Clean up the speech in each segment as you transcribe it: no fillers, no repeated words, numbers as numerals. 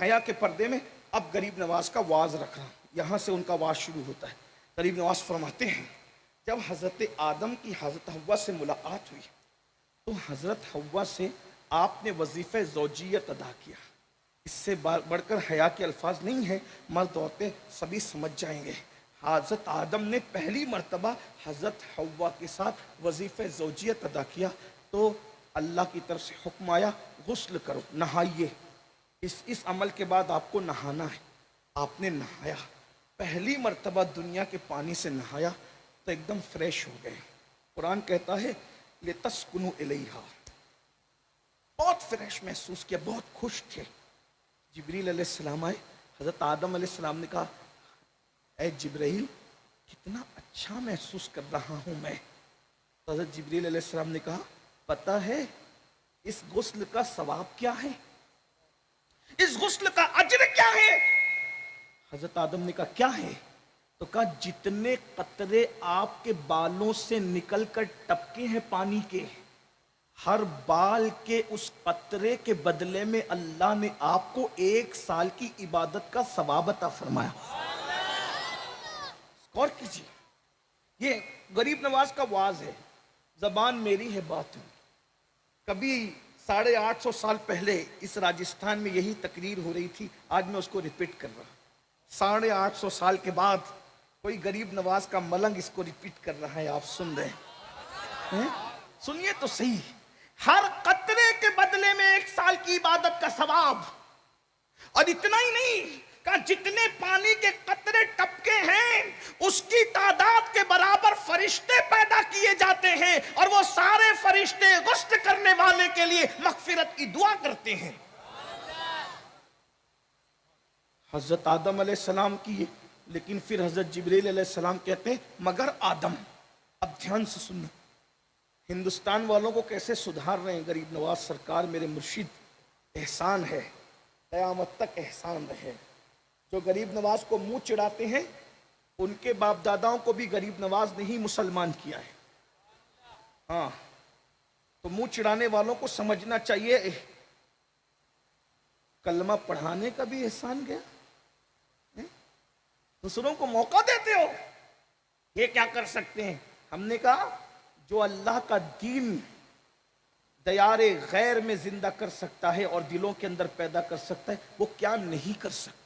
حیا کے پردے میں اب غریب نواز کا واز رکھا، یہاں سے ان کا واز شروع ہوتا ہے۔ غریب نواز فرماتے ہیں جب حضرت آدم کی حضرت حوا سے ملاقات ہوئی تو حضرت حوا سے آپ نے وظیفہ زوجیت ادا کیا۔ اس سے بڑھ کر حیا کے الفاظ نہیں ہیں، مرد عورتیں سبھی سمجھ جائیں گے۔ حضرت آدم نے پہلی مرتبہ حضرت حوا کے ساتھ وظیفہ زوجیت ادا کیا تو اللہ کی طرف سے حکم آیا غسل کرو، نہائیے، اس عمل کے بعد آپ کو نہانا ہے۔ آپ نے نہایا، پہلی مرتبہ دنیا کے پانی سے نہایا تو ایک دم فریش ہو گئے۔ قرآن کہتا ہے لِتَسْكُنُوا إِلَيْهَا، بہت فریش محسوس کیا، بہت خوش تھے۔ جبریل علیہ السلام آئے، حضرت آدم علیہ السلام نے کہا اے جبرائیل کتنا اچھا محسوس کر رہا ہوں میں۔ تو حضرت جبریل علیہ السلام نے کہا پتہ ہے اس غسل کا ثواب کیا ہے، اس غسل کا اجر کیا ہے؟ حضرت آدم نے کہا کیا ہے؟ تو کہا جتنے قطرے آپ کے بالوں سے نکل کر ٹپکے ہیں پانی کے، ہر بال کے اس قطرے کے بدلے میں اللہ نے آپ کو 1 سال کی عبادت کا ثواب عطا فرمایا۔ غور کیجیے، یہ غریب نواز کا واز ہے، زبان میری ہے بات ہوں۔ کبھی 850 سال پہلے اس راجستھان میں یہی تقریر ہو رہی تھی، آج میں اس کو ریپیٹ کر رہا۔ 850 سال کے بعد کوئی غریب نواز کا ملنگ اس کو ریپیٹ کر رہا ہے، آپ سن رہے ہیں؟ سنیے تو صحیح، ہر قطرے کے بدلے میں 1 سال کی عبادت کا ثواب، اور اتنا ہی نہیں کہ جتنے پانی کے قطرے ٹپکے ہیں اس کی تعداد کے برابر فرشتے پیدا کیے جاتے ہیں، اور وہ سارے فرشتے غسل کرنے والے کے لیے مغفرت کی دعا کرتے ہیں۔ حضرت آدم علیہ السلام کی، لیکن پھر حضرت جبریل علیہ السلام کہتے ہیں مگر آدم، اب دھیان سے سننا، ہندوستان والوں کو کیسے سدھار رہے ہیں غریب نواز سرکار میرے مرشد۔ احسان ہے، قیامت تک احسان رہے۔ جو غریب نواز کو منہ چڑھاتے ہیں ان کے باپ داداؤں کو بھی غریب نواز نے ہی مسلمان کیا ہے۔ ہاں، تو منہ چڑھانے والوں کو سمجھنا چاہیے کلمہ پڑھانے کا بھی احسان گیا، دوسروں کو موقع دیتے ہو، یہ کیا کر سکتے ہیں؟ ہم نے کہا جو اللہ کا دین دیار غیر میں زندہ کر سکتا ہے اور دلوں کے اندر پیدا کر سکتا ہے، وہ کیا نہیں کر سکتا؟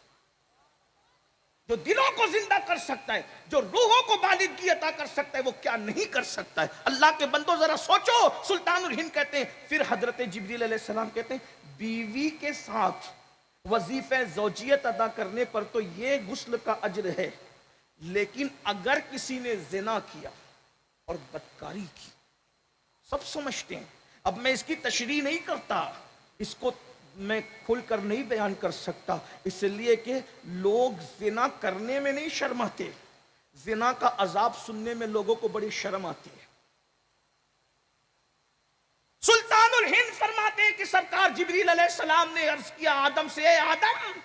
جو دلوں کو زندہ کر سکتا ہے، جو روحوں کو بالغی عطا کر سکتا ہے، وہ کیا نہیں کر سکتا ہے؟ اللہ کے بندو ذرا سوچو۔ سلطان الہند کہتے ہیں، پھر حضرت جبریل علیہ السلام کہتے ہیں بیوی کے ساتھ وظیفہ زوجیت ادا کرنے پر تو یہ غسل کا اجر ہے، لیکن اگر کسی نے زنا کیا اور بدکاری کی، سب سمجھتے ہیں، اب میں اس کی تشریح نہیں کرتا، اس کو میں کھل کر نہیں بیان کر سکتا، اس لیے کہ لوگ زنا کرنے میں نہیں شرماتے، زنا کا عذاب سننے میں لوگوں کو بڑی شرم آتی ہے۔ سلطان الہند فرماتے ہیں کہ سرکار جبریل علیہ السلام نے عرض کیا آدم سے، اے آدم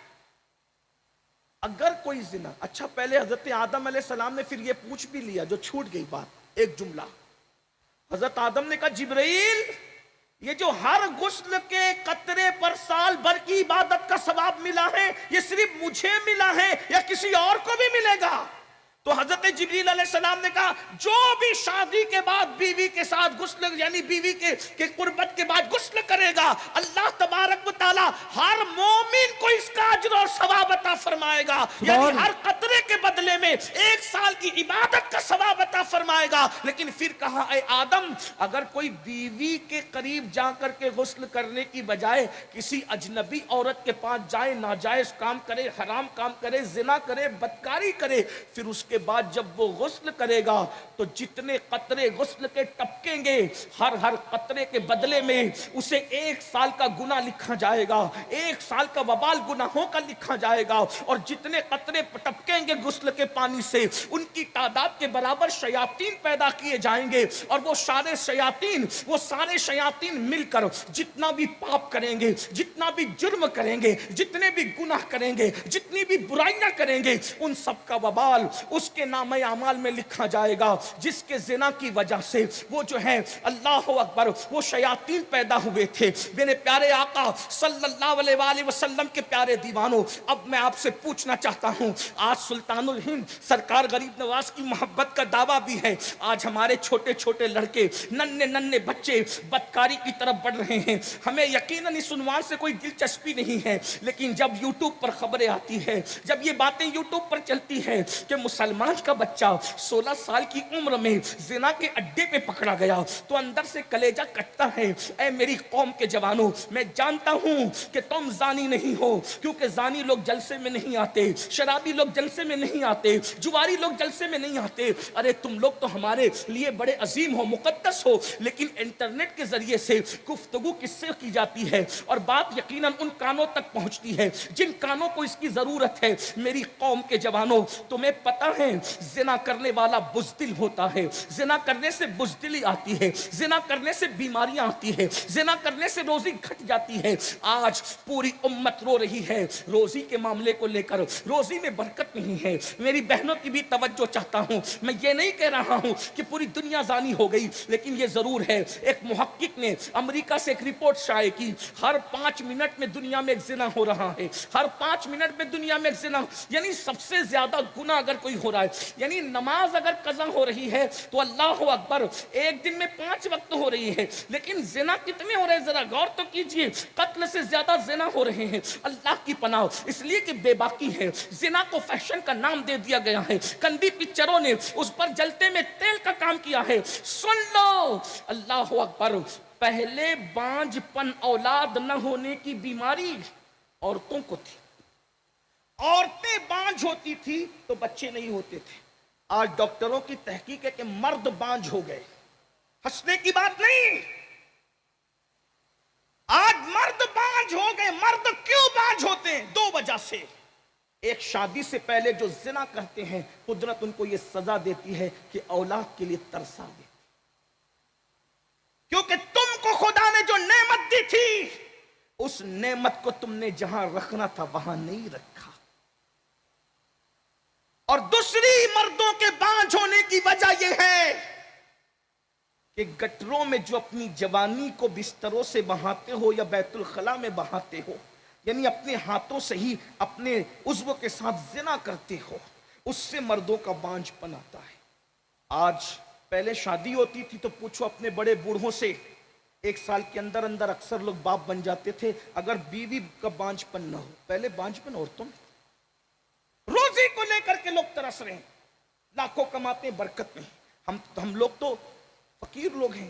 اگر کوئی زنا، اچھا پہلے حضرت آدم علیہ السلام نے پھر یہ پوچھ بھی لیا جو چھوٹ گئی بات، ایک جملہ۔ حضرت آدم نے کہا جبرائیل یہ جو ہر غسل کے قطرے پر سال بھر کی عبادت کا ثواب ملا ہے، یہ صرف مجھے ملا ہے یا کسی اور کو بھی ملے گا؟ تو حضرت جبریل علیہ السلام نے کہا جو بھی شادی کے بعد بیوی کے ساتھ غسل یعنی بیوی کے قربت کے بعد غسل کرے گا، اللہ تبارک و تعالی ہر مومن کو اس کا اجر اور ثواب عطا فرمائے گا، یعنی ہر قطرے کے بدلے میں 1 سال کی عبادت کا ثواب عطا فرمائے گا۔ لیکن پھر کہا اے آدم اگر کوئی بیوی کے قریب جا کر کے غسل کرنے کی بجائے کسی اجنبی عورت کے پاس جائے، ناجائز کام کرے، حرام کام کرے، زنا کرے، بدکاری کرے، پھر اس کے بعد جب وہ غسل کرے گا تو جتنے قطرے غسل کے ٹپکیں گے ہر قطرے کے بدلے میں اسے 1 سال کا گناہ لکھا جائے گا، 1 سال کا وبال گناہوں کا لکھا جائے گا، اور جتنے قطرے ٹپکیں گے غسل کے پانی سے ان کی تعداد کے برابر شیاطین پیدا کیے جائیں گے، اور وہ سارے شیاطین مل کر جتنا بھی پاپ کریں گے، جتنا بھی جرم کریں گے، جتنے بھی گناہ کریں گے، جتنی بھی برائیاں کریں گے، ان سب کا وبال اس کے نام اعمال میں لکھا جائے گا جس کے زنا کی وجہ سے وہ جو ہے اللہ اکبر وہ شیاطین پیدا ہوئے تھے۔ میرے پیارے آقا صلی اللہ علیہ وآلہ وسلم کے پیارے دیوانوں، اب میں آپ سے پوچھنا چاہتا ہوں، آج سلطان الہند سرکار غریب نواز کی محبت کا دعویٰ بھی ہے، آج ہمارے چھوٹے چھوٹے لڑکے ننھے بچے بدکاری کی طرف بڑھ رہے ہیں۔ ہمیں یقیناً اس عنوان سے کوئی دلچسپی نہیں ہے، لیکن جب یوٹیوب پر خبریں آتی ہے، جب یہ باتیں یوٹیوب پر چلتی ہے کہ مسلمان کا بچہ 16 سال کی عمر میں زنا کے اڈے پہ پکڑا گیا، تو اندر سے کلیجہ کٹتا ہے۔ اے میری قوم کے جوانوں، میں جانتا ہوں کہ تم زانی نہیں ہو، کیونکہ زانی لوگ جلسے میں نہیں آتے، شرابی لوگ جلسے میں نہیں آتے، جواری لوگ جلسے میں نہیں آتے۔ ارے تم لوگ تو ہمارے لیے بڑے عظیم ہو، مقدس ہو، لیکن انٹرنیٹ کے ذریعے سے گفتگو کس سے کی جاتی ہے، اور بات یقیناً ان کانوں تک پہنچتی ہے جن کانوں کو اس کی ضرورت ہے۔ میری قوم کے جوانوں، تمہیں پتہ ہے زنا کرنے والا بزدل ہوتا ہے، زنا کرنے سے بزدلی آتی ہے، زنا کرنے سے بیماریاں آتی ہے، زنا کرنے سے روزی گھٹ جاتی ہے۔ آج پوری امت رو رہی ہے روزی کے معاملے کو لے کر، روزی میں برکت نہیں ہے۔ میری بہنوں کی بھی توجہ چاہتا ہوں، میں یہ نہیں کہہ رہا ہوں کہ پوری دنیا زانی ہو گئی، لیکن یہ ضرور ہے، ایک محقق نے امریکہ سے ایک رپورٹ شائع کی، ہر 5 منٹ میں دنیا میں ایک زنا ہو رہا ہے، ہر 5 منٹ میں دنیا میں ایک زنا، یعنی سب سے زیادہ گناہ اگر کوئی ہو رہا ہے، یعنی نماز اگر قضا ہو رہی ہے تو اللہ اکبر ایک دن میں 5 وقت ہو رہی ہے، لیکن زنا کتنے ہو رہے ہیں ذرا غور تو کیجئے، قتل سے زیادہ زنا ہو رہے ہیں۔ اللہ کی پناہ، اس لیے کہ بے باکی ہے، زنا کو فیشن کا نام دے دیا گیا ہے، گندی پکچروں نے اس پر جلتے میں تیل کا کام کیا ہے۔ سن لو، اللہ اکبر، پہلے بانجھ پن اولاد نہ ہونے کی بیماری عورتوں کو تھی، عورتیں بانجھ ہوتی تھی تو بچے نہیں ہوتے تھے۔ آج ڈاکٹروں کی تحقیق ہے کہ مرد بانجھ ہو گئے، ہنسنے کی بات نہیں، آج مرد بانجھ ہو گئے۔ مرد کیوں بانجھ ہوتے ہیں؟ 2 وجہ سے۔ ایک، شادی سے پہلے جو زنا کرتے ہیں قدرت ان کو یہ سزا دیتی ہے کہ اولاد کے لیے ترسا دے، کیونکہ تم کو خدا نے جو نعمت دی تھی اس نعمت کو تم نے جہاں رکھنا تھا وہاں نہیں رکھا۔ اور دوسری، مردوں کے بانجھ ہونے کی وجہ یہ ہے کہ گٹروں میں جو اپنی جوانی کو بستروں سے بہاتے ہو یا بیت الخلا میں بہاتے ہو، یعنی اپنے ہاتھوں سے ہی اپنے عضو کے ساتھ زنا کرتے ہو، اس سے مردوں کا بانجھ پن آتا ہے۔ آج پہلے شادی ہوتی تھی تو پوچھو اپنے بڑے بوڑھوں سے، 1 سال کے اندر اندر اکثر لوگ باپ بن جاتے تھے اگر بیوی کا بانجھ پن نہ ہو۔ پہلے بانجھ پن عورتوں میں، روزی کو لے کر کے لوگ ترس رہے ہیں، لاکھوں کماتے ہیں، برکت نہیں۔ ہم لوگ تو فقیر لوگ ہیں،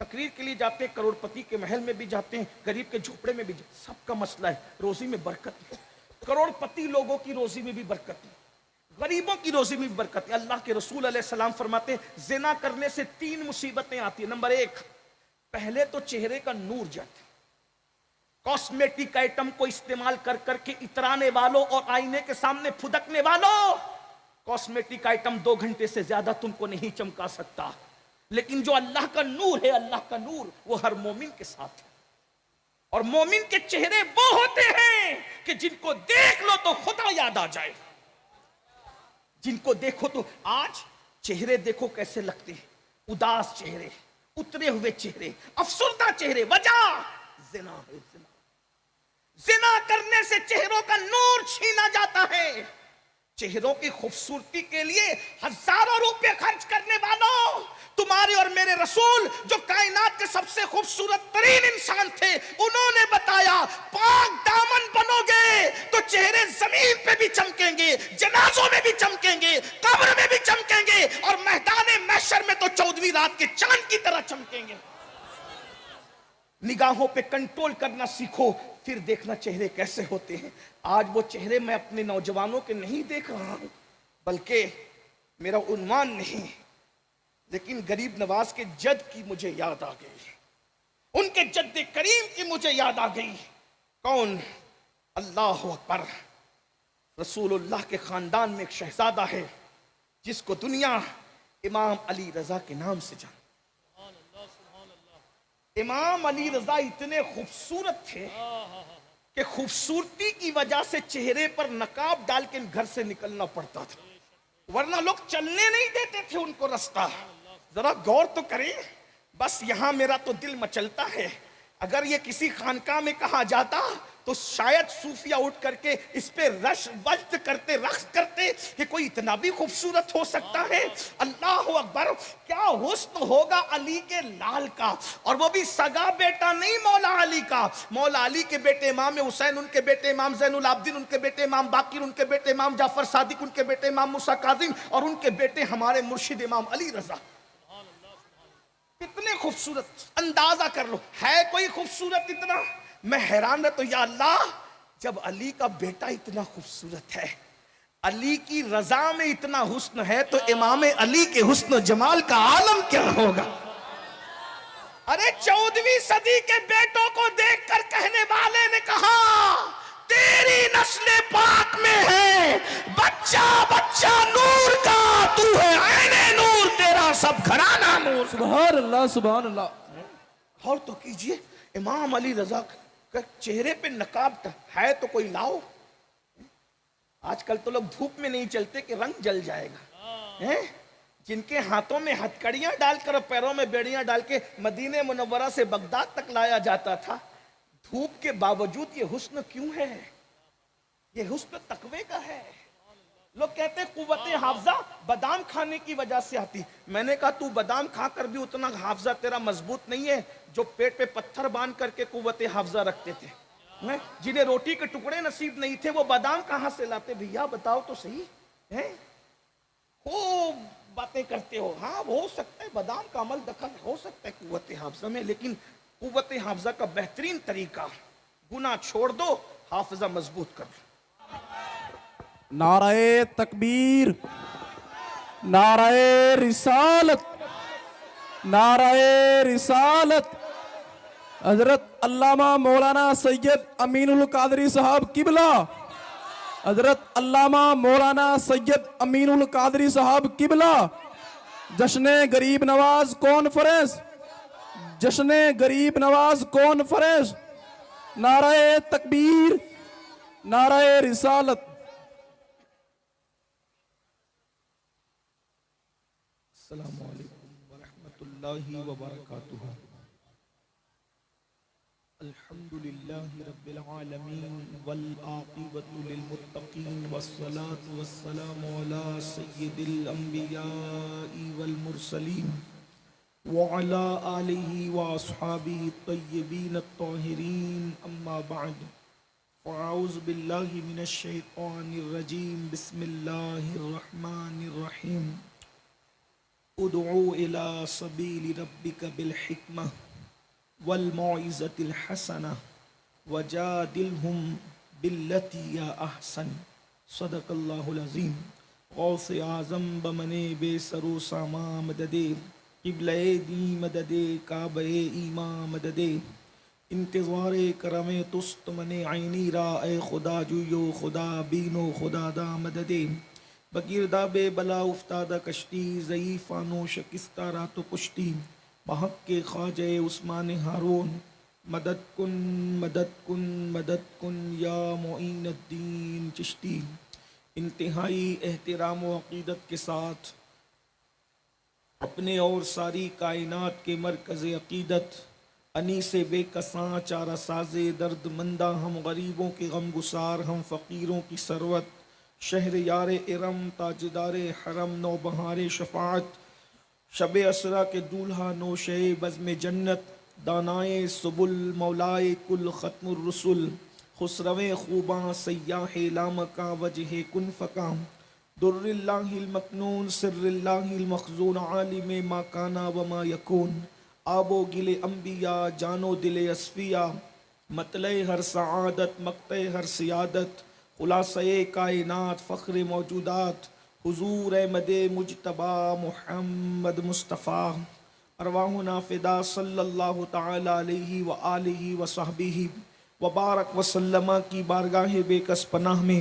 تقریر کے لیے جاتے ہیں، کروڑ پتی کے محل میں بھی جاتے ہیں، غریب کے جھوپڑے میں بھی جاتے ہیں، سب کا مسئلہ ہے روزی میں برکت نہیں۔ کروڑ پتی لوگوں کی روزی میں بھی برکت نہیں، غریبوں کی روزی میں بھی برکت ہے۔ اللہ کے رسول علیہ السلام فرماتے ہیں زنا کرنے سے 3 مصیبتیں آتی ہیں۔ نمبر 1، پہلے تو چہرے کا نور جاتا ہے۔ کاسمیٹک آئٹم کو استعمال کر کر کے اترانے والوں اور آئینے کے سامنے پھدکنے والوں، کاسمیٹک آئٹم 2 گھنٹے سے زیادہ تم کو نہیں چمکا سکتا، لیکن جو اللہ کا نور ہے، اللہ کا نور وہ ہر مومن کے ساتھ ہے۔ اور مومن کے چہرے وہ ہوتے ہیں کہ جن کو دیکھ لو تو خدا یاد آ جائے، جن کو دیکھو تو آج چہرے دیکھو کیسے لگتے ہیں، اداس چہرے، اترے ہوئے چہرے، افسردہ چہرے، وجہ زنا ہے۔ زنا کرنے سے چہروں کا نور چھینا جاتا ہے۔ چہروں کی خوبصورتی کے لیے ہزاروں روپے خرچ کرنے والوں، تمہارے اور میرے رسول جو کائنات کے سب سے خوبصورت ترین انسان تھے، انہوں نے بتایا پاک دامن بنو گے تو چہرے زمین پہ بھی چمکیں گے، جنازوں میں بھی چمکیں گے، قبر میں بھی چمکیں گے، اور میدان محشر میں تو 14ویں رات کے چاند کی طرح چمکیں گے۔ نگاہوں پہ کنٹرول کرنا سیکھو، پھر دیکھنا چہرے کیسے ہوتے ہیں۔ آج وہ چہرے میں اپنے نوجوانوں کے نہیں دیکھ رہا ہوں، بلکہ میرا عنوان نہیں، لیکن غریب نواز کے جد کی مجھے یاد آ گئی، ان کے جد کریم کی مجھے یاد آ گئی۔ کون؟ اللہ اکبر، رسول اللہ کے خاندان میں ایک شہزادہ ہے جس کو دنیا امام علی رضا کے نام سے جانتی۔ امام علی رضا اتنے خوبصورت تھے کہ خوبصورتی کی وجہ سے چہرے پر نقاب ڈال کے گھر سے نکلنا پڑتا تھا، ورنہ لوگ چلنے نہیں دیتے تھے ان کو رستہ۔ ذرا غور تو کریں، بس یہاں میرا تو دل مچلتا ہے، اگر یہ کسی خانقاہ میں کہا جاتا تو شاید صوفیہ اٹھ کر کے اس پہ وجد کرتے، رقص کرتے کہ کوئی اتنا بھی خوبصورت ہو سکتا ہے۔ اللہ اکبر، کیا حسن ہوگا علی کے لال کا، اور وہ بھی سگا بیٹا نہیں مولا علی کا، مولا علی کے بیٹے امام حسین، ان کے بیٹے امام زین العابدین، ان کے بیٹے امام باقر، ان کے بیٹے امام جعفر صادق، ان کے بیٹے امام موسیٰ کاظم، اور ان کے بیٹے ہمارے مرشد امام علی رضا۔ کتنے خوبصورت، اندازہ کر لو، ہے کوئی خوبصورت اتنا؟ میں حیران رہتا ہوں، یا اللہ جب علی کا بیٹا اتنا خوبصورت ہے، علی کی رضا میں اتنا حسن ہے، تو امام علی کے حسن و جمال کا عالم کیا ہوگا؟ ارے 14ویں صدی کے بیٹوں کو دیکھ کر کہنے والے نے کہا تیری نسل پاک میں ہے بچہ بچہ نور کا، تو ہے عین نور، تیرا سب گھرانہ نور۔ سبحان اللہ سبحان اللہ۔ اور تو کیجئے، امام علی رضا کا چہرے پہ نقاب ہے تو کوئی لاؤ۔ آج کل تو لوگ دھوپ میں نہیں چلتے کہ رنگ جل جائے گا، جن کے ہاتھوں میں ہتھکڑیاں ڈال کر اور پیروں میں بیڑیاں ڈال کے مدینہ منورہ سے بغداد تک لایا جاتا تھا، دھوپ کے باوجود یہ حسن کیوں ہے؟ یہ حسن تقوی کا ہے۔ لوگ کہتے ہیں قوت حافظہ بادام کھانے کی وجہ سے آتی، میں نے کہا تو بادام کھا کر بھی اتنا حافظہ تیرا مضبوط نہیں ہے جو پیٹ پہ پتھر باندھ کر کے قوت حافظہ رکھتے تھے، جنہیں روٹی کے ٹکڑے نصیب نہیں تھے، وہ بادام کہاں سے لاتے؟ بھیا بتاؤ تو صحیح ہے، خوب باتیں کرتے ہو، ہاں ہو سکتا ہے بادام کا عمل دخل ہو سکتا ہے قوت حافظہ میں، لیکن قوت حافظہ کا بہترین طریقہ گناہ چھوڑ دو، حافظہ مضبوط کر دو۔ نعرہ تکبیر، نعرہ رسالت، نعرہ رسالت۔ حضرت علامہ مولانا سید امین القادری صاحب قبلہ، حضرت علامہ مولانا سید امین القادری صاحب قبلہ، جشن غریب نواز کانفرنس، جشن غریب نواز کانفرنس۔ نعرہ تکبیر، نعرہ رسالت۔ السلام علیکم ورحمۃ اللہ وبرکاتہ۔ الحمدللہ رب العالمین والعاقبۃ للمتقین والصلاة والسلام علی سید الانبیاء والمرسلین وعلی آلہ واصحابہ الطیبین الطاہرین، اما بعد، فاعوذ باللہ من الشیطان الرجیم، بسم اللہ الرحمن الرحیم۔ ادعو الى سبیل ربک بالحکمہ والموعظۃ الحسنہ وجادلہم باللتی ہی احسن، صدق اللہ العظیم۔ غوث اعظم بمنے بے سر و ساما مددے، قبلہ دی مددے، کعبہ ایمان مددے، انتظار کرم تست من عینی را، اے خدا جویو خدا بینو خدا دا مددے، بگرداب بلا افتادہ کشتی، ضعیفانو شکستہ رات و پشتی، بحق کے خواجہ عثمان ہارون، مدد کن مدد کن مدد کن یا معین الدین چشتی۔ انتہائی احترام و عقیدت کے ساتھ اپنے اور ساری کائنات کے مرکز عقیدت، انیس بے کساں چارہ ساز درد مندہ، ہم غریبوں کے غم گسار، ہم فقیروں کی ثروت، شہر یار ارم، تاجدار حرم، نو بہار شفاعت، شب اسرا کے دولہا نوشے بزم جنت، دانائے سبل مولائے کل ختم الرسل، خسروِ خوباں سیاح لامکاں وجہ کن فکاں، در اللہ المکنون سر اللہ المخزون، عالم ما کانا وما یکون، آب و گل انبیاء، جان و دل اصفیاء، مطلع ہر سعادت، مقطع ہر سیادت، خلاصہ کائنات، فخر موجودات، حضور احمد مجتبی محمد مصطفیٰ، ارواحنا فدا صلی اللہ تعالی علیہ وآلہ وصحبہ وبارک وسلم کی بارگاہ بے کس پناہ میں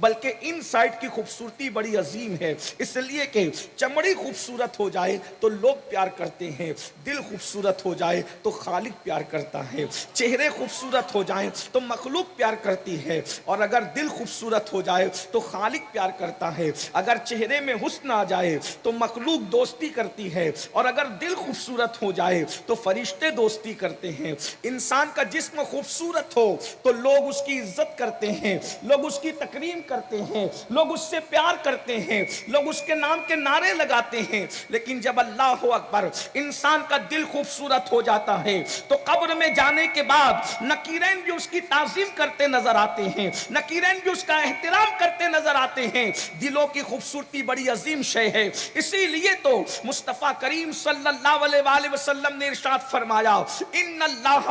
بلکہ ان سائڈ کی خوبصورتی بڑی عظیم ہے، اس لیے کہ چمڑی خوبصورت ہو جائے تو لوگ پیار کرتے ہیں، دل خوبصورت ہو جائے تو خالق پیار کرتا ہے، چہرے خوبصورت ہو جائیں تو مخلوق پیار کرتی ہے، اور اگر دل خوبصورت ہو جائے تو خالق پیار کرتا ہے، اگر چہرے میں حسن آ جائے تو مخلوق دوستی کرتی ہے، اور اگر دل خوبصورت ہو جائے تو فرشتے دوستی کرتے ہیں۔ انسان کا جسم خوبصورت ہو تو لوگ اس کی عزت کرتے ہیں، لوگ اس کی تکریم کرتے ہیں، لوگ اس سے پیار کرتے ہیں، لوگ اس کے نام کے نعرے لگاتے ہیں، لیکن جب اللہ اکبر انسان کا دل خوبصورت ہو جاتا ہے تو قبر میں جانے کے بعد نکیرین بھی اس کی تعظیم کرتے نظر آتے ہیں، نکیرین بھی اس کا احترام کرتے نظر آتے ہیں۔ دلوں کی خوبصورتی بڑی عظیم شے ہے، اسی لیے تو مصطفیٰ کریم صلی اللہ علیہ وآلہ وسلم نے ارشاد فرمایا ان اللہ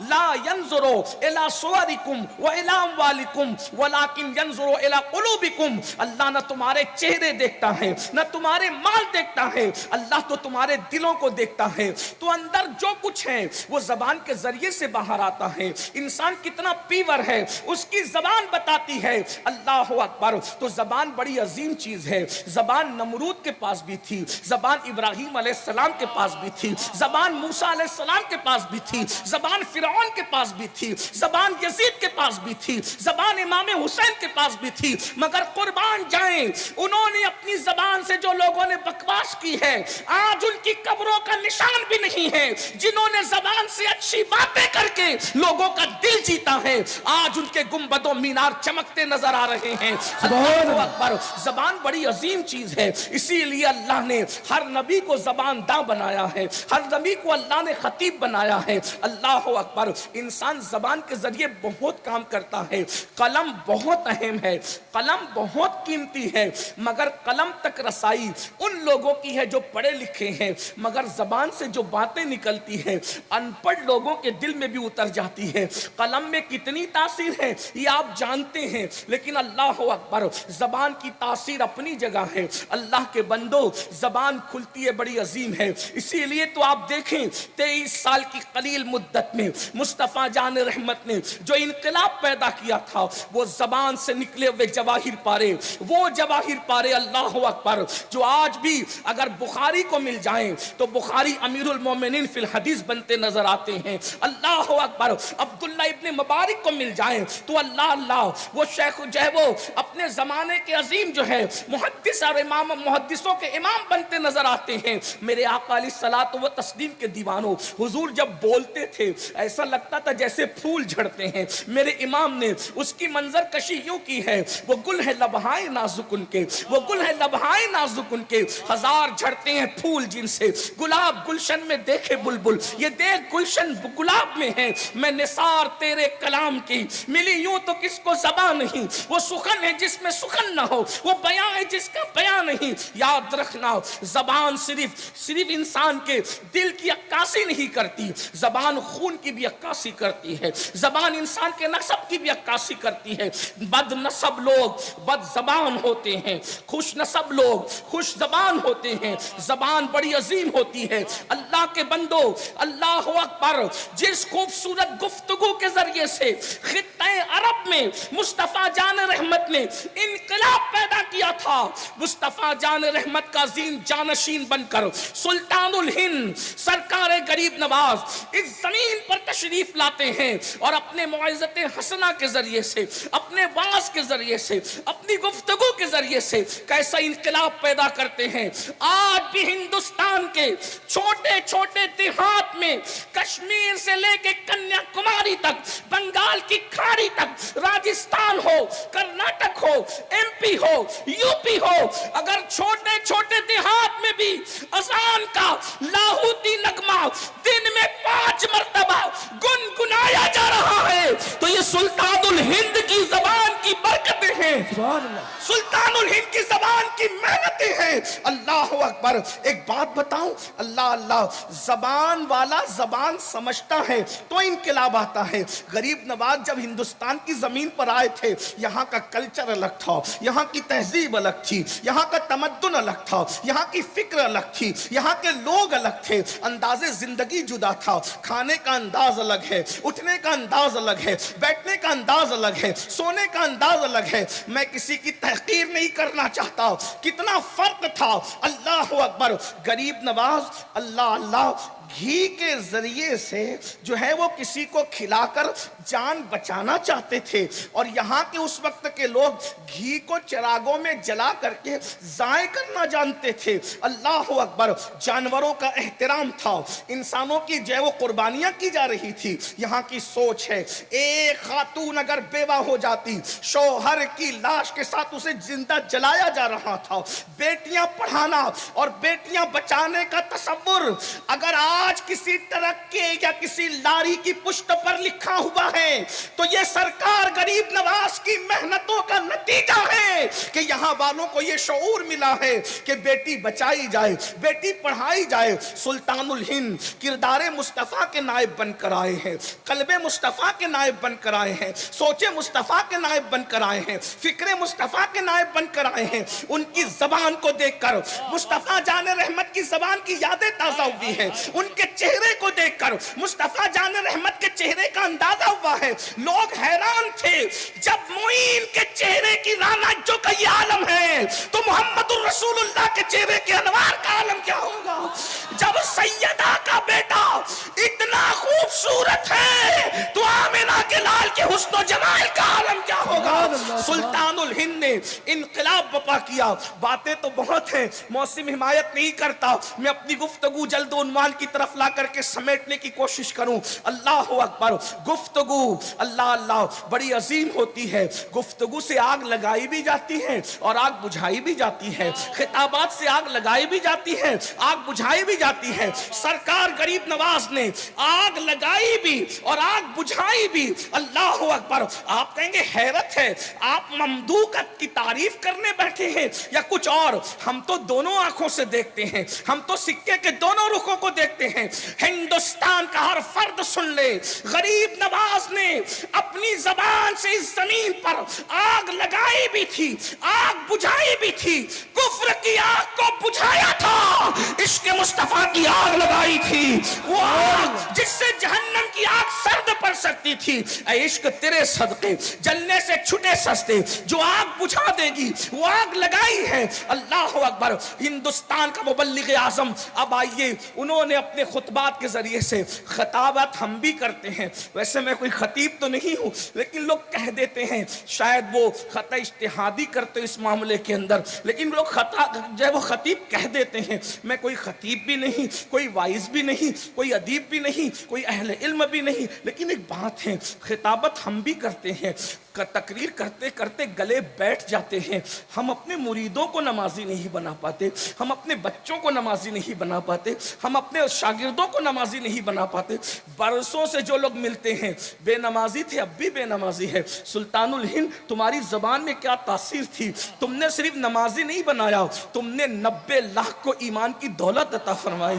لا ينظر الى صورکم والى اموالکم ولکن ينظر الى قلوبکم، اللہ نہ تمہارے چہرے دیکھتا ہے نہ تمہارے مال دیکھتا ہے، اللہ تو تمہارے دلوں کو دیکھتا ہے۔ تو اندر جو کچھ ہے وہ زبان کے ذریعے سے باہر آتا ہے، انسان کتنا پیور ہے اس کی زبان بتاتی ہے۔ اللہ اکبر، تو زبان بڑی عظیم چیز ہے، زبان نمرود کے پاس بھی تھی، زبان ابراہیم علیہ السلام کے پاس بھی تھی، زبان موسیٰ علیہ السلام کے پاس بھی تھی، زبان فرعون کے پاس بھی تھی، زبان یزید کے پاس بھی تھی، زبان امام حسین کے پاس بھی تھی، مگر قربان جائیں انہوں نے اپنی زبان سے جو لوگوں نے بکواس کی ہے آج ان کی قبروں کا نشان بھی نہیں ہے۔ جنہوں نے زبان سے اچھی باتیں کر کے لوگوں کا دل جیتا ہے آج ان کے گنبد و مینار چمکتے نظر آ رہے ہیں۔ اللہ اکبر، زبان بڑی عظیم چیز ہے، اسی لیے اللہ نے ہر نبی کو زبان داں بنایا ہے، ہر نبی کو اللہ نے خطیب بنایا ہے۔ اللہ اکبر، انسان زبان کے ذریعے بہت کام کرتا ہے۔ قلم بہت اہم ہے، قلم بہت قیمتی ہے، مگر قلم تک رسائی ان لوگوں کی ہے جو پڑھے لکھے ہیں، مگر زبان سے جو باتیں نکلتی ہیں ان پڑھ لوگوں کے دل میں بھی اتر جاتی ہے۔ قلم میں کتنی تاثیر ہے یہ آپ جانتے ہیں، لیکن اللہ اکبر زبان کی تاثیر اپنی جگہ ہے۔ اللہ کے بندو، زبان کھلتی ہے بڑی عظیم ہے، اسی لیے تو آپ دیکھیں 23 سال کی قلیل مدت میں مصطفیٰ جان رحمت نے جو انقلاب پیدا کیا تھا وہ زبان سے نکلے ہوئے جواہر پارے، وہ جواہر پارے اللہ اکبر جو آج بھی اگر بخاری کو مل جائیں تو بخاری امیر المومنین فی الحدیث بنتے نظر آتے ہیں۔ اللہ اکبر، عبداللہ ابن مبارک کو مل جائیں تو اللہ اللہ وہ شیخ جو ہے وہ اپنے زمانے کے عظیم جو ہے محدث اور امام محدثوں کے امام بنتے نظر آتے ہیں۔ میرے آقا علیہ الصلوۃ و تسلیم کے دیوانوں، حضور جب بولتے تھے ایسا لگتا تھا جیسے پھول جھڑتے ہیں۔ میرے امام نے اس کی منظر کشی یوں کی ہے، وہ گل ہے لبہائے نازک ان کے، وہ گل ہے لبہائے نازک ان کے، ہزار جھڑتے ہیں پھول جن سے گلاب گلشن میں دیکھے بلبل، یہ دیکھ گلشن گلاب میں ہے، میں نثار تیرے کلام کی ملی یوں تو کس کو زبان نہیں، وہ سخن ہے جس میں سخن نہ ہو، وہ بیان ہے جس کا بیان نہیں۔ یاد رکھنا زبان صرف انسان کے دل کی عکاسی نہیں کرتی، زبان خون کی بھی عکاسی کرتی ہے، زبان انسان کے نسب کی بھی عکاسی کرتی ہے۔ بد نسب لوگ بد زبان ہوتے ہیں، خوش نسب لوگ خوش زبان ہوتے ہیں۔ زبان بڑی عظیم ہوتی ہے۔ اللہ کے بندو، اللہ اکبر، جس خوبصورت گفتگو کے ذریعے سے خطہ عرب میں مصطفیٰ جان رحمت نے انقلاب پیدا کیا تھا، مصطفیٰ جان رحمت کا عظیم جانشین بن کر سلطان الہند سرکار غریب نواز اس زمین پر تشریف لاتے ہیں اور اپنے موعظت حسنہ کے ذریعے سے، اپنے واعظ کے ذریعے سے، اپنی گفتگو کے ذریعے سے کیسا انقلاب پیدا کرتے ہیں۔ آج بھی ہندوستان کے چھوٹے چھوٹے دیہات میں کشمیر سے لے کے کنیا کماری تک، بنگال کی کھاڑی تک، راجستھان ہو، کرناٹک ہو، ایم پی ہو، یو پی ہو، اگر چھوٹے چھوٹے دیہات میں بھی اذان کا لاہوتی نغمہ دن میں 5 مرتبہ گنگنایا جا رہا ہے تو یہ سلطان الہند کی زبان کی برکتیں ہیں۔ سلطان سلطان الہند کی زبان کی محنتیں ہیں. اللہ اکبر. ایک بات بتاؤں, اللہ اللہ, زبان والا زبان سمجھتا ہے تو انقلاب آتا ہے. غریب نواز جب ہندوستان کی زمین پر آئے تھے, یہاں کا کلچر الگ تھا, یہاں کی تہذیب الگ تھی, یہاں کا تمدن الگ تھا, یہاں کی فکر الگ تھی, یہاں کے لوگ الگ تھے, انداز زندگی جدا تھا, کھانے کا انداز الگ ہے, اٹھنے کا انداز الگ ہے, بیٹھنے کا انداز الگ ہے, سونے کا انداز الگ ہے. میں کسی کی تحقیر نہیں کرنا چاہتا, کتنا فرق تھا. اللہ اکبر. غریب نواز اللہ اللہ گھی کے ذریعے سے جو ہے وہ کسی کو کھلا کر جان بچانا چاہتے تھے, اور یہاں کے اس وقت کے لوگ گھی کو چراغوں میں جلا کر کے ضائع کرنا جانتے تھے. اللہ اکبر. جانوروں کا احترام تھا, انسانوں کی جو ہے وہ قربانیاں کی جا رہی تھی. یہاں کی سوچ ہے, ایک خاتون اگر بیوہ ہو جاتی, شوہر کی لاش کے ساتھ اسے زندہ جلایا جا رہا تھا. بیٹیاں پڑھانا اور بیٹیاں بچانے کا تصور اگر آج کسی ٹرک کے یا کسی لاری کی پشت پر لکھا ہوا ہے تو یہ سرکار غریب نواز کی محنتوں کا نتیجہ ہے کہ یہاں والوں کو یہ شعور ملا ہے کہ بیٹی بچائی جائے, بیٹی پڑھائی جائے. سلطان الہند کردار مصطفیٰ کے نائب بن کر آئے ہیں, قلب مصطفیٰ کے نائب بن کر آئے ہیں, سوچ مصطفیٰ کے نائب بن کر آئے ہیں, فکر مصطفیٰ کے نائب بن کر آئے ہیں. ان کی زبان کو دیکھ کر مصطفیٰ جان رحمت کی زبان کی یادیں تازہ ہوئی ہیں. ان کے چہرے کو دیکھ کر مصطفیٰ جان رحمت کے چہرے کا اندازہ ہوا ہے. لوگ حیران تھے جب معین کے چہرے کی رانجو کا یہ عالم ہے تو محمد الرسول اللہ کے چہرے کے انوار کا عالم کیا ہوگا. جب سیدہ کا بیٹا اتنا خوبصورت ہے تو آمنہ کے لال کے حسن و جمال کا عالم کیا ہوگا. سلطان الہند نے انقلاب برپا کیا. باتیں تو بہت ہیں, موسم حمایت نہیں کرتا. میں اپنی گفتگو جلد عنوان کی طرف لا کر کے سمیٹنے کی کوشش کروں. اللہ اکبر. گفتگو اللہ اللہ بڑی عظیم ہوتی ہے. گفتگو سے آگ لگائی بھی جاتی ہے اور آگ بجھائی بھی جاتی ہے. خطابات سے آگ لگائی بھی جاتی ہے, آگ بجھائی بھی جاتی ہے. سرکار غریب نواز نے آگ لگائی بھی اور آگ بجھائی بھی. اللہ اکبر. آپ کہیں گے حیرت ہے, آپ ممدوحت کی تعریف کرنے بیٹھے ہیں یا کچھ اور. ہم تو دونوں آنکھوں سے دیکھتے ہیں, ہم تو سکے کے دونوں رخوں کو دیکھتے ہیں. ہندوستان کا ہر فرد سن لے, غریب نواز نے اپنی زبان سے اس زمین پر آگ لگائی بھی تھی, آگ بجھائی بھی تھی. کفر کی آگ کو بجھایا تھا, عشق مصطفیٰ کی آگ لگائی تھی. وہ آگ جس سے جہنم کی آگ سرد پڑ سکتی تھی, اے عشق تیرے صدقے جلنے سے چھٹے سستے. جو آگ بجھا دے گی وہ آگ لگائی ہے. اللہ اکبر. ہندوستان کا مبلغ اعظم اب آئیے, انہوں نے اپنے خطبات کے ذریعے سے خطابت ہم بھی کرتے ہیں. ویسے میں کوئی خطیب تو نہیں ہوں, لیکن لوگ کہہ دیتے ہیں شاید وہ خطا اجتہادی کرتے اس معاملے کے اندر, لیکن لوگ خطا جو ہے وہ خطیب کہہ دیتے ہیں. میں کوئی خطیب بھی نہیں, کوئی وائز بھی نہیں, کوئی ادیب بھی نہیں, کوئی اہل علم بھی نہیں, لیکن ایک بات ہے, خطابت ہم بھی کرتے ہیں. تقریر کرتے کرتے گلے بیٹھ جاتے ہیں. ہم اپنے مریدوں کو نمازی نہیں بنا پاتے, ہم اپنے بچوں کو نمازی نہیں بنا پاتے, ہم اپنے شاگردوں کو نمازی نہیں بنا پاتے. برسوں سے جو لوگ ملتے ہیں بے نمازی تھے, اب بھی بے نمازی ہے. سلطان الہند تمہاری زبان میں کیا تاثیر تھی, تم نے صرف نمازی نہیں بنایا, تم نے 90 لاکھ کو ایمان کی دولت عطا فرمائی.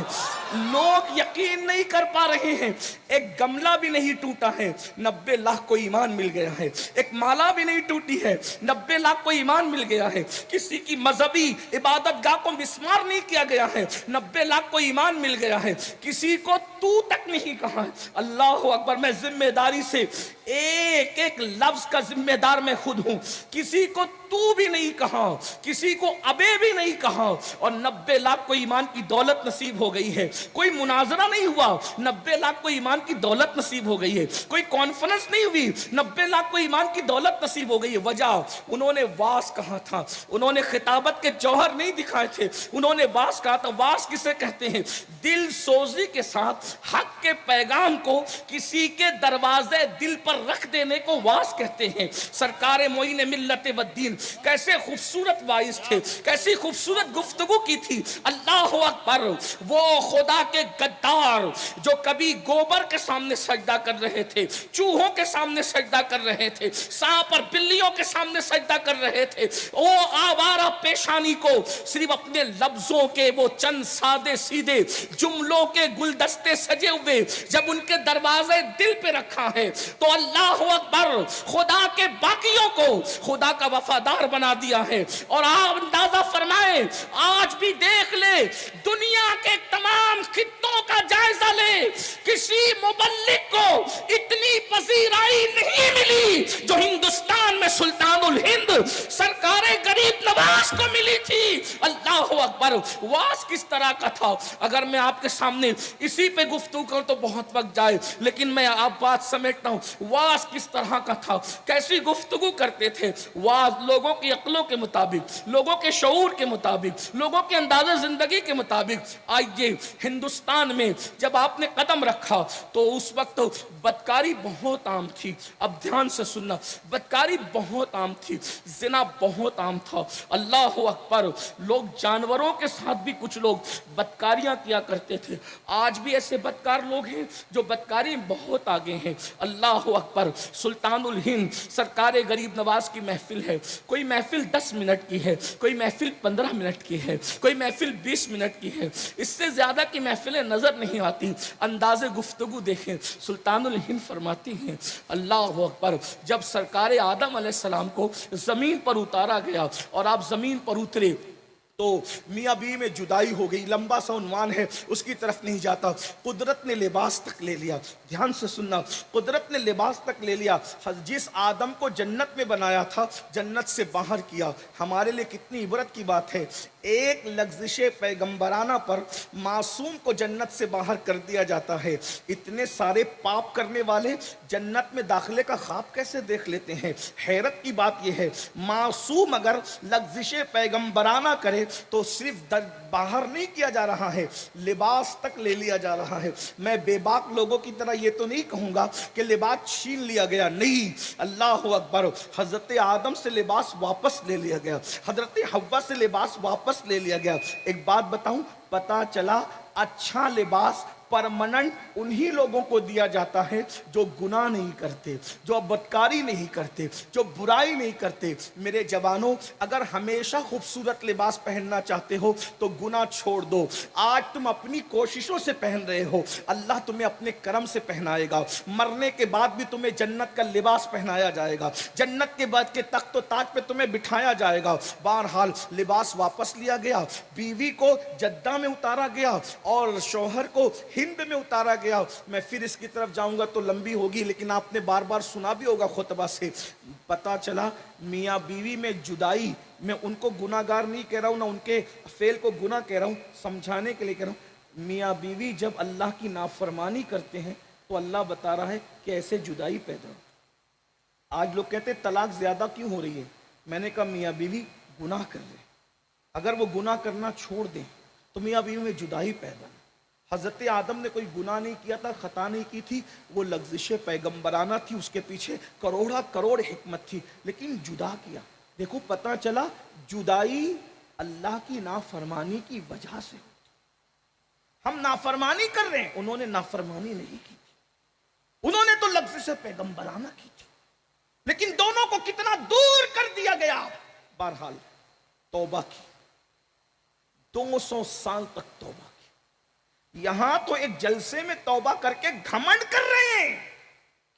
لوگ یقین نہیں کر پا رہے ہیں, ایک گملہ بھی نہیں ٹوٹا ہے, 90 لاکھ کو ایمان مل گیا ہے. ایک مالا بھی نہیں ٹوٹی ہے, 90 لاکھ کو ایمان مل گیا ہے. کسی کی مذہبی عبادت گاہ کو مسمار نہیں کیا گیا ہے, 90 لاکھ کو ایمان مل گیا ہے. کسی کو تو تک نہیں کہا ہے. اللہ اکبر. میں ذمہ داری سے ایک ایک لفظ کا ذمہ دار میں خود ہوں. کسی کو تو بھی نہیں کہا, کسی کو ابے بھی نہیں کہا, اور 90 لاکھ کو ایمان کی دولت نصیب ہو گئی ہے. کوئی مناظرہ نہیں ہوا, 90 لاکھ کو ایمان کی دولت نصیب ہو گئی ہے. کوئی کانفرنس نہیں ہوئی, 90 لاکھ کو ایمان کی دولت نصیب ہو گئی ہے. وجہ انہوں نے واز کہا تھا, انہوں نے خطابت کے جوہر نہیں دکھائے تھے, انہوں نے واز کہا تھا. واز کسے کہتے ہیں؟ دل سوزی کے ساتھ حق حق کے پیغام کو کسی کے دروازے دل پر رکھ دینے کو واعظ کہتے ہیں۔ سرکار معین ملت و دین کیسے خوبصورت واعظ تھے، کیسی خوبصورت گفتگو کی تھی۔ اللہ اکبر، وہ خدا کے غدار جو کبھی گوبر کے سامنے سجدہ کر رہے تھے، چوہوں کے سامنے سجدہ کر رہے تھے، سانپ اور بلیوں کے سامنے سجدہ کر رہے تھے، وہ آوارہ پیشانی کو صرف اپنے لفظوں کے وہ چند سادے سیدھے جملوں کے گلدستے سجے ہوئے جب ان کے دروازے دل پہ رکھا ہے تو اللہ اکبر، خدا کے باقیوں کو خدا کا وفادار بنا دیا ہے۔ اور آپ اندازہ فرمائیں، آج بھی دیکھ لے، دنیا کے تمام خطوں کا جائزہ لے، کسی مبلغ کو اتنی پذیرائی نہیں ملی جو ہندوستان میں سلطان الہند سرکار غریب نواز کو ملی تھی۔ اللہ اکبر، واز کس طرح کا تھا؟ اگر میں آپ کے سامنے اسی پہ گفتگو کروں تو بہت وقت جائے، لیکن میں آپ بات سمیٹتا ہوں۔ واز کس طرح کا تھا، کیسی گفتگو کرتے تھے؟ واز لوگوں کی عقلوں کے مطابق، لوگوں کے شعور کے مطابق، لوگوں کے انداز زندگی کے مطابق۔ آئیے ہندوستان میں جب آپ نے قدم رکھا تو اس وقت بدکاری بہت عام تھی۔ اب دھیان سے سننا، بدکاری بہت عام تھی، زنا بہت عام تھا۔ اللہ اکبر، لوگ جانوروں کے ساتھ بھی کچھ لوگ بدکاریاں کیا کرتے تھے۔ آج بھی ایسے بدکار لوگ ہیں جو بدکاری بہت آگے ہیں۔ اللہ اکبر، سلطان الہند سرکار غریب نواز کی محفل ہے، کوئی محفل 10 منٹ کی ہے، کوئی محفل 15 منٹ کی ہے، کوئی محفل 20 منٹ کی ہے، اس سے زیادہ کی محفلیں نظر نہیں آتی۔ انداز گفتگو دیکھیں، سلطان الہند فرماتی ہیں اللہ اکبر، جب سرکار آدم علیہ السلام کو زمین پر اتارا گیا اور آپ زمین پر اترے تو میاں بیوی میں جدائی ہو گئی۔ لمبا سا عنوان ہے، اس کی طرف نہیں جاتا۔ قدرت نے لباس تک لے لیا، دھیان سے سننا، قدرت نے لباس تک لے لیا۔ جس آدم کو جنت میں بنایا تھا جنت سے باہر کیا۔ ہمارے لیے کتنی عبرت کی بات ہے، ایک لغزش پیغمبرانہ پر معصوم کو جنت سے باہر کر دیا جاتا ہے۔ اتنے سارے پاپ کرنے والے جنت میں داخلے کا خواب کیسے دیکھ لیتے ہیں؟ حیرت کی بات یہ ہے، معصوم اگر لغزش پیغمبرانہ کرے تو صرف باہر نہیں کیا جا رہا ہے، لباس تک لے لیا جا رہا ہے۔ میں بے باک لوگوں کی طرح یہ تو نہیں کہوں گا کہ لباس چھین لیا گیا، نہیں، اللہ اکبر، حضرت آدم سے لباس واپس لے لیا گیا، حضرت حوا سے لباس واپس لے لیا گیا۔ ایک بات بتاؤں، پتا چلا اچھا لباس پرمننٹ انہی لوگوں کو دیا جاتا ہے جو گناہ نہیں کرتے، جو بدکاری نہیں کرتے، جو برائی نہیں کرتے۔ میرے جوانوں، اگر ہمیشہ خوبصورت لباس پہننا چاہتے ہو تو گناہ چھوڑ دو۔ آج تم اپنی کوششوں سے پہن رہے ہو، اللہ تمہیں اپنے کرم سے پہنائے گا۔ مرنے کے بعد بھی تمہیں جنت کا لباس پہنایا جائے گا، جنت کے بعد کے تخت و تاج پہ تمہیں بٹھایا جائے گا۔ بہرحال لباس واپس لیا گیا، بیوی کو جدہ میں اتارا گیا اور شوہر کو ہند میں اتارا گیا۔ میں پھر اس کی طرف جاؤں گا تو لمبی ہوگی، لیکن آپ نے بار بار سنا بھی ہوگا خطبہ سے۔ پتا چلا میاں بیوی میں جدائی، میں ان کو گناہ گار نہیں کہہ رہا ہوں، نہ ان کے فعل کو گناہ کہہ رہا ہوں، سمجھانے کے لیے کہہ رہا ہوں۔ میاں بیوی جب اللہ کی نافرمانی کرتے ہیں تو اللہ بتا رہا ہے کہ ایسے جدائی پیدا ہو۔ آج لوگ کہتے ہیں طلاق زیادہ کیوں ہو رہی ہے؟ میں نے کہا میاں بیوی گناہ کر رہے ہیں، اگر وہ گناہ کرنا چھوڑ دیں تو میاں بیوی میں جدائی پیدا ہے۔ حضرت آدم نے کوئی گناہ نہیں کیا تھا، خطا نہیں کی تھی، وہ لغزش پیغمبرانہ تھی، اس کے پیچھے کروڑا کروڑ حکمت تھی، لیکن جدا کیا۔ دیکھو پتا چلا جدائی اللہ کی نافرمانی کی وجہ سے ہوتی۔ ہم نافرمانی کر رہے ہیں، انہوں نے نافرمانی نہیں کی تھی، انہوں نے تو لغزش پیغمبرانہ کی تھی، لیکن دونوں کو کتنا دور کر دیا گیا۔ بہرحال توبہ کی، 200 سال تک توبہ کی۔ یہاں تو ایک جلسے میں توبہ کر کے گھمنڈ کر رہے ہیں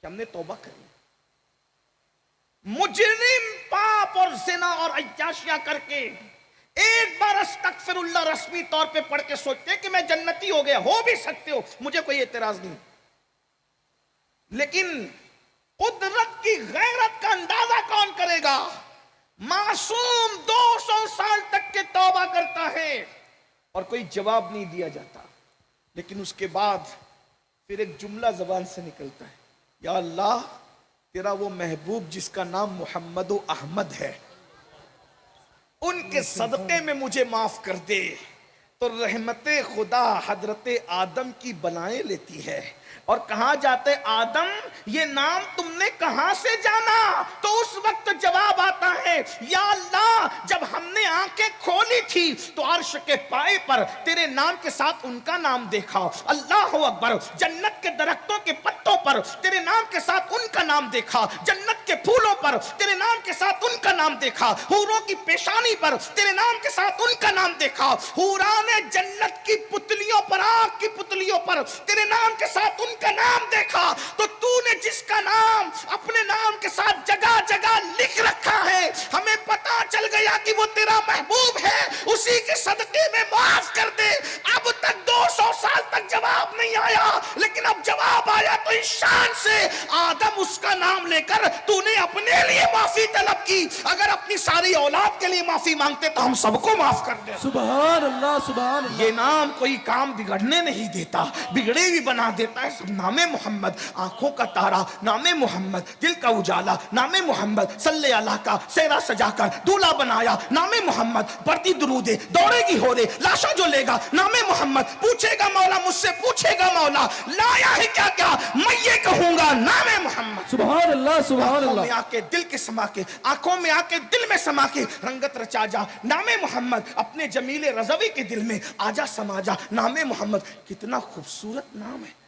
کہ ہم نے توبہ کر لی۔ مجرم پاپ اور زنا اور عیاشیاں کر کے ایک بار استغفر اللہ رسمی طور پہ پڑھ کے سوچتے کہ میں جنتی ہو گیا، ہو بھی سکتے ہو، مجھے کوئی اعتراض نہیں، لیکن قدرت کی غیرت کا اندازہ کون کرے گا؟ معصوم 200 سال تک کے توبہ کرتا ہے اور کوئی جواب نہیں دیا جاتا، لیکن اس کے بعد پھر ایک جملہ زبان سے نکلتا ہے، یا اللہ تیرا وہ محبوب جس کا نام محمد و احمد ہے، ان کے صدقے میں مجھے معاف کر دے، تو رحمت خدا حضرت آدم کی بلائیں لیتی ہے اور کہا جاتا ہے آدم یہ نام تم نے کہاں سے جانا؟ تو اس وقت جواب آتا ہے یا اللہ جب ہم نے آنکھیں کھولی تھی تو عرش کے پائے پر تیرے نام کے ساتھ ان کا نام دیکھا، اللہ اکبر، جنت کے درختوں کے پتوں پر تیرے نام کے ساتھ ان کا نام دیکھا، جنت کے پھولوں پر تیرے نام کے ساتھ ان کا نام دیکھا، حوروں کی پیشانی پر تیرے نام کے ساتھ ان کا نام دیکھا، حوران جنت کی پتلیوں پر، آنکھ کی پتلیوں پر تیرے نام کے ساتھ ان کا نام دیکھا۔ تو تو نے جس کا نام اپنے نام کے ساتھ جگہ جگہ لکھ رکھا ہے، ہمیں پتا چل گیا کہ وہ تیرا محبوب ہے، اسی کے صدقے میں معاف کر دے۔ اب تک 200 سال تک جواب نہیں آیا، لیکن اب جواب آیا تو اس شان سے آدم اس کا نام لے کر تو نے اپنے لیے معافی طلب کی۔ اگر اپنی ساری اولاد کے لیے معافی مانگتے تو ہم سب کو معاف کر دیں۔ سبحان اللہ سبحان اللہ۔ یہ نام کوئی کام بگڑنے نہیں دیتا، بگڑے بھی بنا دیتا ہے۔ سب نام محمد، آنکھوں کا تارا نام محمد، دل کا اجالا نام محمد، صلی اللہ کا سیرا سجا کر دولہا بنایا نام محمد، پڑھتی درودے دوڑے گی ہورے لاشا جو لے گا نام محمد، پوچھے گا مولا مجھ سے پوچھے گا مولا لایا ہے کیا کیا، میں یہ کہوں گا نام محمد۔ سبحان اللہ سبحان آنکھوں اللہ۔ میں آ کے دل کے سما کے، آنکھوں میں آ کے دل میں سما کے رنگت رچا جا نام محمد، اپنے جمیل رضوی کے دل میں آجا سما جا نام محمد۔ کتنا خوبصورت نام ہے،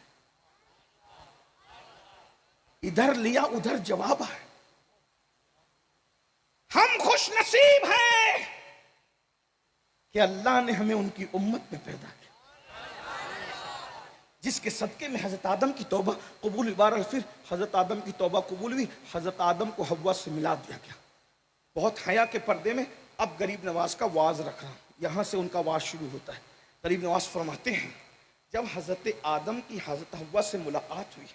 ادھر لیا ادھر جواب ہے۔ ہم خوش نصیب ہیں کہ اللہ نے ہمیں ان کی امت میں پیدا کیا، جس کے صدقے میں حضرت آدم کی توبہ قبول ہوئی۔ بہرحال پھر حضرت آدم کی توبہ قبول ہوئی، حضرت آدم کو حوا سے ملا دیا گیا۔ بہت حیا کے پردے میں اب غریب نواز کا واز رکھ رہا ہوں، یہاں سے ان کا واز شروع ہوتا ہے۔ غریب نواز فرماتے ہیں جب حضرت آدم کی حضرت حوا سے ملاقات ہوئی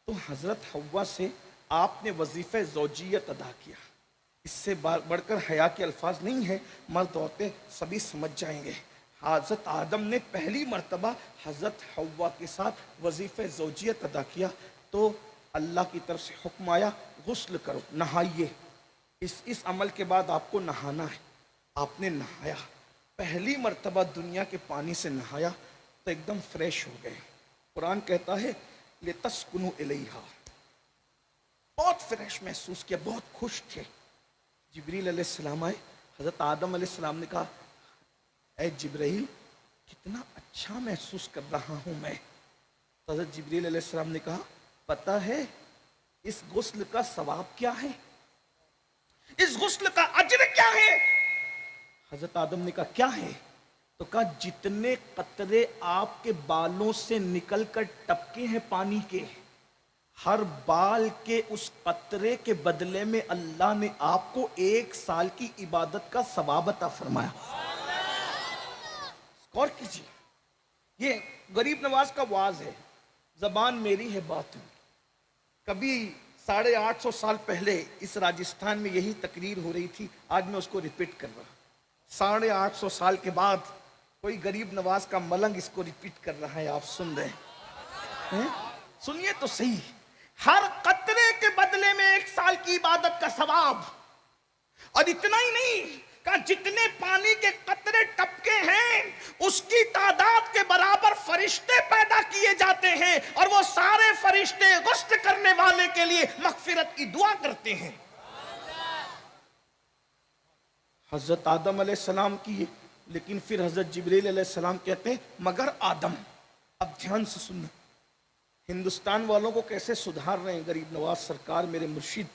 تو حضرت حوا سے آپ نے وظیفہ زوجیت ادا کیا۔ اس سے بڑھ کر حیا کے الفاظ نہیں ہیں، مرد عورتیں سبھی سمجھ جائیں گے۔ حضرت آدم نے پہلی مرتبہ حضرت حوا کے ساتھ وظیفہ زوجیت ادا کیا تو اللہ کی طرف سے حکم آیا غسل کرو، نہائیے، اس عمل کے بعد آپ کو نہانا ہے۔ آپ نے نہایا، پہلی مرتبہ دنیا کے پانی سے نہایا تو ایک دم فریش ہو گئے۔ قرآن کہتا ہے لِتَسْكُنُوا إِلَيْهَا، بہت فریش محسوس کیا، بہت خوش تھے۔ جبریل علیہ السلام آئے، حضرت آدم علیہ السلام نے کہا اے جبرائیل کتنا اچھا محسوس کر رہا ہوں میں۔ تو حضرت جبریل علیہ السلام نے کہا پتہ ہے اس غسل کا ثواب کیا ہے، اس غسل کا اجر کیا ہے؟ حضرت آدم نے کہا کیا ہے؟ تو کہا جتنے قطرے آپ کے بالوں سے نکل کر ٹپکے ہیں پانی کے، ہر بال کے اس قطرے کے بدلے میں اللہ نے آپ کو 1 سال کی عبادت کا ثواب عطا فرمایا۔ غور کیجیے، یہ غریب نواز کا واز ہے، زبان میری ہے بات ہوں۔ کبھی 850 سال پہلے اس راجستھان میں یہی تقریر ہو رہی تھی، آج میں اس کو ریپیٹ کر رہا۔ 850 سال کے بعد کوئی غریب نواز کا ملنگ اس کو ریپیٹ کر رہا ہے، آپ سن رہے ہیں؟ سنیے تو صحیح، ہر قطرے کے بدلے میں 1 سال کی عبادت کا ثواب، اور اتنا ہی نہیں کہ جتنے پانی کے قطرے ٹپکے ہیں اس کی تعداد کے برابر فرشتے پیدا کیے جاتے ہیں، اور وہ سارے فرشتے غسل کرنے والے کے لیے مغفرت کی دعا کرتے ہیں۔ حضرت آدم علیہ السلام کی، لیکن پھر حضرت جبریل علیہ السلام کہتے ہیں مگر آدم، اب دھیان سے سننا، ہندوستان والوں کو کیسے سدھار رہے ہیں غریب نواز سرکار میرے مرشد۔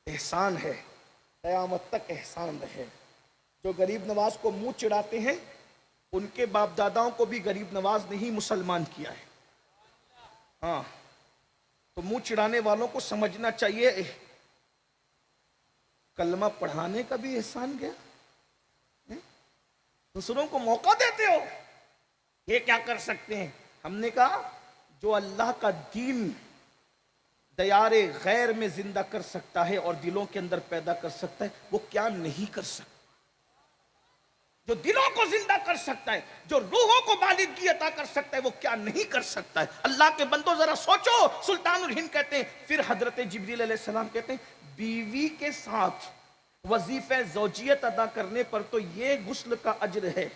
احسان ہے، قیامت تک احسان رہے۔ جو غریب نواز کو منہ چڑھاتے ہیں ان کے باپ داداؤں کو بھی غریب نواز نے ہی مسلمان کیا ہے۔ ہاں، تو منہ چڑھانے والوں کو سمجھنا چاہیے کلمہ پڑھانے کا بھی احسان گیا، دوسروں کو موقع دیتے ہو، یہ کیا کر سکتے ہیں؟ ہم نے کہا جو اللہ کا دین دیار غیر میں زندہ کر سکتا ہے اور دلوں کے اندر پیدا کر سکتا ہے، وہ کیا نہیں کر سکتا؟ جو دلوں کو زندہ کر سکتا ہے، جو روحوں کو بالغگی عطا کر سکتا ہے، وہ کیا نہیں کر سکتا ہے؟ اللہ کے بندو ذرا سوچو۔ سلطان الہند کہتے ہیں، پھر حضرت جبریل علیہ السلام کہتے ہیں بیوی کے ساتھ وظیفہ زوجیت ادا کرنے پر تو یہ غسل کا اجر ہے،